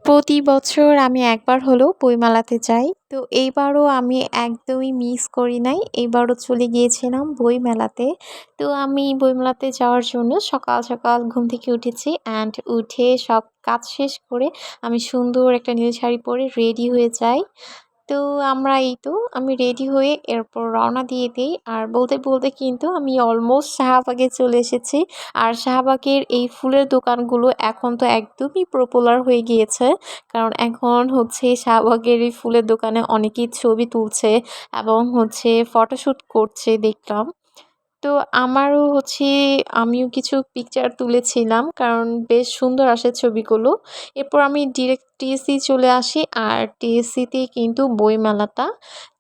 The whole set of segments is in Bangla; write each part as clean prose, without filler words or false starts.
প্রতি বছর আমি একবার হলেও বইমেলাতে যাই। তো এইবারও আমি একদমই মিস করি নাই। এইবারও চলে গিয়েছিলাম বইমেলাতে। তো আমি বইমেলাতে যাওয়ার জন্য সকাল, সকাল ঘুম থেকে উঠেছি অ্যান্ড উঠে সব কাজ শেষ করে আমি সুন্দর একটা নীল শাড়ি পরে রেডি হয়ে যাই। তো আমি রেডি হয়ে এরপর রওনা দিয়ে দেই। আর বলতে, বলতে কিন্তু আমি অলমোস্ট শাহবাগে চলে এসেছি। আর শাহবাগের এই ফুলের দোকানগুলো এখন তো একদমই পপুলার হয়ে গিয়েছে। কারণ এখন হচ্ছে শাহবাগের এই ফুলের দোকানে অনেকেই ছবি তুলছে এবং হচ্ছে ফটোশুট করছে দেখলাম। তো আমারও হচ্ছে আমিও কিছু পিকচার তুলেছিলাম কারণ বেশ সুন্দর আসে ছবিগুলো। এরপর আমি ডিরেক্ট টিএসসি চলে আসি আর টিএসসিতেই কিন্তু বইমেলাটা।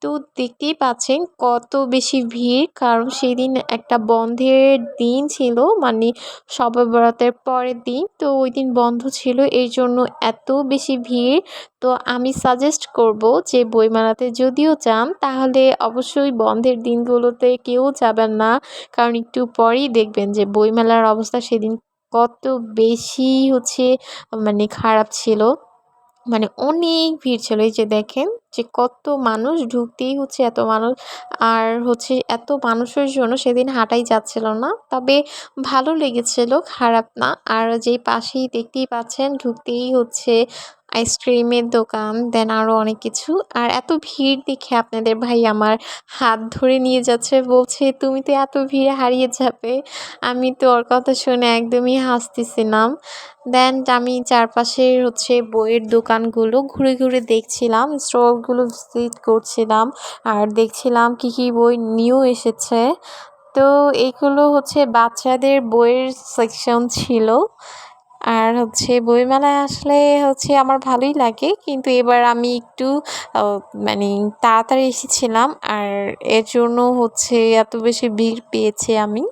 তো দেখতেই পাচ্ছেন কত বেশি ভিড় কারণ সেদিন একটা বন্ধের দিন ছিল মানে শবে বরাতের পরের দিন। তো ওইদিন বন্ধ ছিল এইজন্য এত বেশি ভিড়। তো আমি সাজেস্ট করব যে বইমেলাতে যদিও যান তাহলে অবশ্যই বন্ধের দিনগুলোতে কেউ যাবেন না। কারণ একটু পরেই দেখবেন যে বইমেলার অবস্থা সেদিন কত বেশি হচ্ছে মানে খারাপ ছিল। মানে অনেক ভিড় ছিল। এই যে দেখেন যে কত মানুষ ঢুকতেই হচ্ছে এত মানুষ। আর হচ্ছে এত মানুষের জন্য সেদিন হাঁটাই যাচ্ছিল না। তবে ভালো লেগেছিল, খারাপ না। আর যেই পাশেই দেখতেই পাচ্ছেন ঢুকতেই হচ্ছে আইসক্রিমের দোকান, দেন আরো অনেক কিছু। আর এত ভিড় দেখে আপনাদের ভাই আমার হাত ধরে নিয়ে যাচ্ছে, বলছে, "তুমি তো এত ভিড়ে হারিয়ে যাবে।" আমি তো ওর কথা শুনে একদমই হাসতেছিলাম। দেন আমি চারপাশের হচ্ছে বইয়ের দোকানগুলো ঘুরে, ঘুরে দেখছিলাম। স্টলগুলো ভিজিট করছিলাম। আর দেখছিলাম কি, কি বই নিউ এসেছে। তো এগুলো হচ্ছে বাচ্চাদের বইয়ের সেকশন ছিল। আর হচ্ছে বইমেলায় আসলে হচ্ছে আমার ভালোই লাগে। কিন্তু এবার আমি একটু আ মানে তাড়াতাড়ি এসেছিলাম। আর এর জন্য হচ্ছে এত বেশি ভিড় পেয়েছি আমি।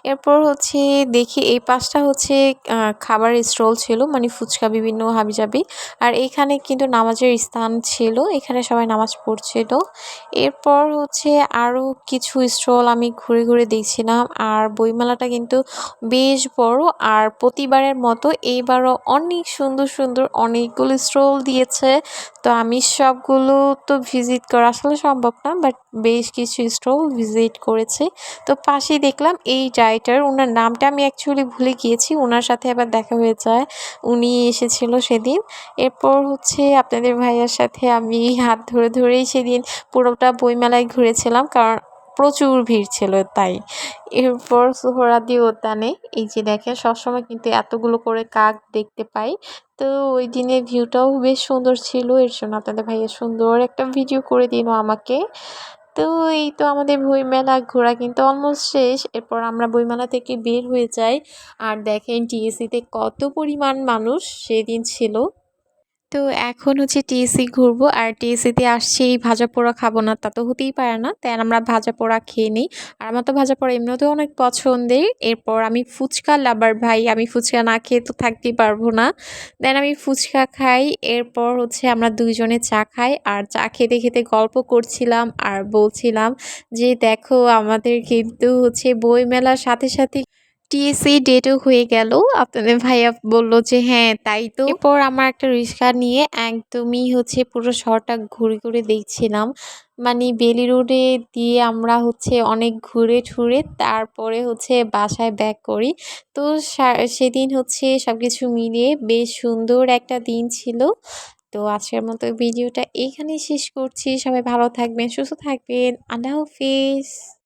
এরপর হচ্ছে দেখি এই পাশটা হচ্ছে খাবারের স্টল ছিল মানে ফুচকা বিভিন্ন হাবিজাবি। আর এইখানে কিন্তু নামাজের স্থান ছিল। এখানে সবাই নামাজ পড়ছিল। এরপর হচ্ছে আরো কিছু স্টল আমি ঘুরে, ঘুরে দেখছিলাম। আর বইমেলাটা কিন্তু বেশ বড়। আর প্রতিবারের মতো এইবারও অনেক সুন্দর, সুন্দর অনেকগুলো স্টল দিয়েছে। তো আমি সবগুলো তো ভিজিট করা আসলে সম্ভব না। বাট বেশ কিছু স্টল ভিজিট করেছি। তো পাশেই দেখলাম এই রাইটার, উনার নামটা আমি অ্যাকচুয়ালি ভুলে গিয়েছি। উনার সাথে আবার দেখা হয়ে যায়। উনি এসেছিল সেদিন। এরপর হচ্ছে আপনাদের ভাইয়ার সাথে আমি হাত ধরে, ধরেই সেদিন পুরোটা বইমেলায় ঘুরেছিলাম। কারণ প্রচুর ভিড় ছিল তাই। এরপর সোহরাওয়ার্দী উদ্যানে এই যে দেখেন সবসময় কিন্তু এতগুলো করে কাক দেখতে পাই। তো ওই দিনের ভিউটাও বেশ সুন্দর ছিল। এর জন্য আপনাদের ভাইয়া সুন্দর একটা ভিডিও করে দিল আমাকে। তো এই তো আমাদের বইমেলা ঘোরা কিন্তু অলমোস্ট শেষ। এরপর আমরা বইমেলা থেকে বের হয়ে যাই। আর দেখেন টিএসসিতে কত পরিমাণ মানুষ সেদিন ছিল। তো এখন হচ্ছে টিএসসি ঘুরবো। আর টিএসসিতে আসছি এই ভাজা পোড়া খাবো না তা তো হতেই পারে না। তাই আমরা ভাজা পোড়া খেয়ে নিই। আর আমার তো ভাজা পোড়া এমনিতেও অনেক পছন্দের। এরপর আমি ফুচকা লাভার ভাই। আমি ফুচকা না খেয়ে তো থাকতেই পারবো না। দেন আমি ফুচকা খাই। এরপর হচ্ছে আমরা ২ জনে চা খাই। আর চা খেতে, খেতে গল্প করছিলাম আর বলছিলাম যে, "দেখো আমাদের কিন্তু হচ্ছে বইমেলার সাথে, সাথে টিএসসি ডেটও হয়ে গেল।" আপনাদের ভাইয়া বলল যে, "হ্যাঁ, তাই তো।" এরপর আমার একটা রিক্সা নিয়ে একদমই হচ্ছে পুরো শহরটা ঘুরে, ঘুরে দেখছিলাম। মানে বেলি রোডে দিয়ে আমরা হচ্ছে অনেক ঘুরে টুরে তারপরে হচ্ছে বাসায় ব্যাক করি। তো সেদিন হচ্ছে সবকিছু মিলিয়ে বেশ সুন্দর একটা দিন ছিল। তো আজকের মতো ভিডিওটা এখানেই শেষ করছি। সবাই ভালো থাকবেন, সুস্থ থাকবেন। আল্লাহ হাফেজ।